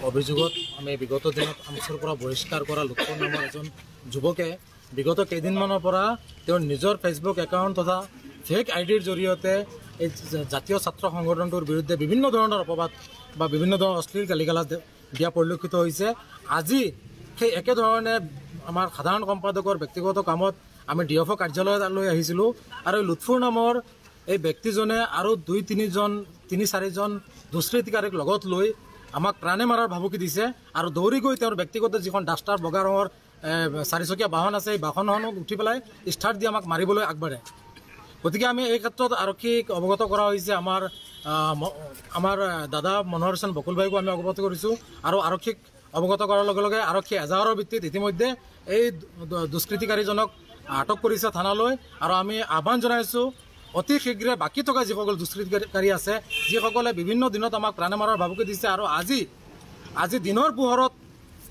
অভিযোগত আমি বিগত দিনত আমচৰ পৰা বহিষ্কাৰ কৰা লুৎফুৰ নামৰ এজন যুৱকে বিগত কেইদিনমানৰ পৰা তেওঁৰ নিজৰ ফেচবুক একাউণ্ট তথা ফেক আইডিৰ জৰিয়তে এই জাতীয় ছাত্ৰ সংগঠনটোৰ বিৰুদ্ধে বিভিন্ন ধৰণৰ অপবাদ বা বিভিন্ন ধৰণৰ অশ্লীল গালিগালাজ দিয়া পৰিলক্ষিত হৈছে। আজি সেই একেধৰণে আমাৰ সাধাৰণ সম্পাদকৰ ব্যক্তিগত কামত আমি ডিএফঅ কাৰ্যালয়লৈ আহিছিলোঁ আৰু লুৎফুৰ নামৰ এই ব্যক্তিজনে আৰু 2-3-4জন দুষ্কৃতিকাৰীক লগত লৈ আমাক প্ৰাণে মাৰাৰ ভাবুকি দিছে আৰু দৌৰি গৈ তেওঁৰ ব্যক্তিগত যিখন ডাষ্টাৰ বগা ৰঙৰ 4চকীয়া বাহন আছে এই বাহনখনত উঠি পেলাই ষ্টাৰ্ট দি আমাক মাৰিবলৈ আগবাঢ়ে। গতিকে আমি এই ক্ষেত্ৰত আৰক্ষীক অৱগত কৰা হৈছে। আমাৰ দাদা মনোহৰ হোসেন বকুল ভাইকো আমি অৱগত কৰিছোঁ আৰু আৰক্ষীক অৱগত কৰাৰ লগে লগে আৰক্ষী এজাহাৰৰ ভিত্তিত ইতিমধ্যে এই দুষ্কৃতিকাৰীজনক আটক কৰিছে থানালৈ আৰু আমি আহ্বান জনাইছোঁ অতি শীঘ্ৰে বাকী থকা যিসকল দুষ্কৃতিকাৰী আছে যিসকলে বিভিন্ন দিনত আমাক প্ৰাণে মাৰাৰ ভাবুকি দিছে আৰু আজি দিনৰ পোহৰত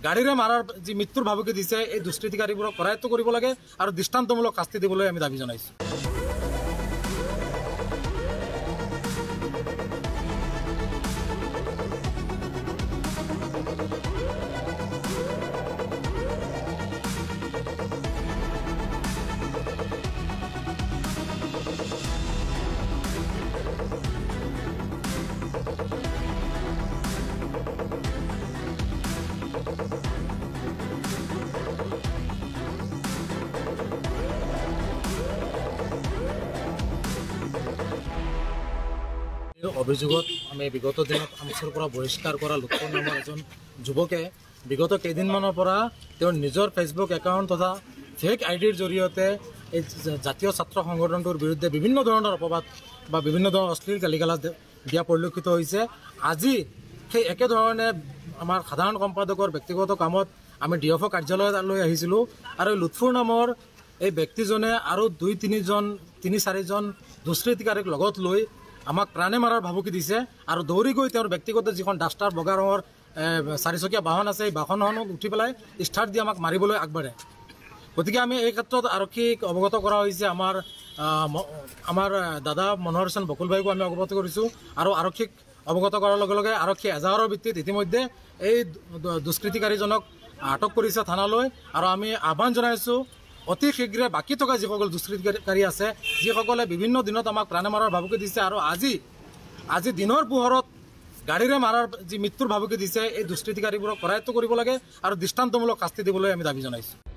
গাড়ীৰে মাৰাৰ যি মৃত্যুৰ ভাবুকি দিছে এই দুষ্কৃতিকাৰীবোৰক কৰায়ত্ব কৰিব লাগে আৰু দৃষ্টান্তমূলক শাস্তি দিবলৈ আমি দাবী জনাইছোঁ। অভিযোগত আমি বিগত দিনত আমচৰ পৰা বহিষ্কাৰ কৰা লুৎফুৰ নামৰ এজন যুৱকে বিগত কেইদিনমানৰ পৰা তেওঁৰ নিজৰ ফেচবুক একাউণ্ট তথা ফেক আইডিৰ জৰিয়তে এই জাতীয় ছাত্ৰ সংগঠনটোৰ বিৰুদ্ধে বিভিন্ন ধৰণৰ অপবাদ বা বিভিন্ন ধৰণৰ অশ্লীল গালিগালাজ দিয়া পৰিলক্ষিত হৈছে। আজি সেই একেধৰণে আমাৰ সাধাৰণ সম্পাদকৰ ব্যক্তিগত কামত আমি ডিএফঅ কাৰ্যালয়লৈ আহিছিলোঁ আৰু লুৎফুৰ নামৰ এই ব্যক্তিজনে আৰু 2-3-4জন দুষ্কৃতিকাৰীক লগত লৈ আমাক প্ৰাণে মাৰাৰ ভাবুকি দিছে আৰু দৌৰি গৈ তেওঁৰ ব্যক্তিগত যিখন ডাষ্টাৰ বগা ৰঙৰ 4চকীয়া বাহন আছে এই বাহনখনত উঠি পেলাই ষ্টাৰ্ট দি আমাক মাৰিবলৈ আগবাঢ়ে। গতিকে আমি এই ক্ষেত্ৰত আৰক্ষীক অৱগত কৰা হৈছে। আমাৰ দাদা মনোহৰ হোসেন বকুল ভাইকো আমি অৱগত কৰিছোঁ আৰু আৰক্ষীক অৱগত কৰাৰ লগে লগে আৰক্ষী এজাহাৰৰ ভিত্তিত ইতিমধ্যে এই দুষ্কৃতিকাৰীজনক আটক কৰিছে থানালৈ আৰু আমি আহ্বান জনাইছোঁ অতি শীঘ্ৰে বাকী থকা যিসকল দুষ্কৃতিকাৰী আছে যিসকলে বিভিন্ন দিনত আমাক প্ৰাণে মাৰাৰ ভাবুকি দিছে আৰু আজি দিনৰ পোহৰত গাড়ীৰে মাৰাৰ যি মৃত্যুৰ ভাবুকি দিছে এই দুষ্কৃতিকাৰীবোৰক কৰায়ত্ব কৰিব লাগে আৰু দৃষ্টান্তমূলক শাস্তি দিবলৈ আমি দাবী জনাইছোঁ।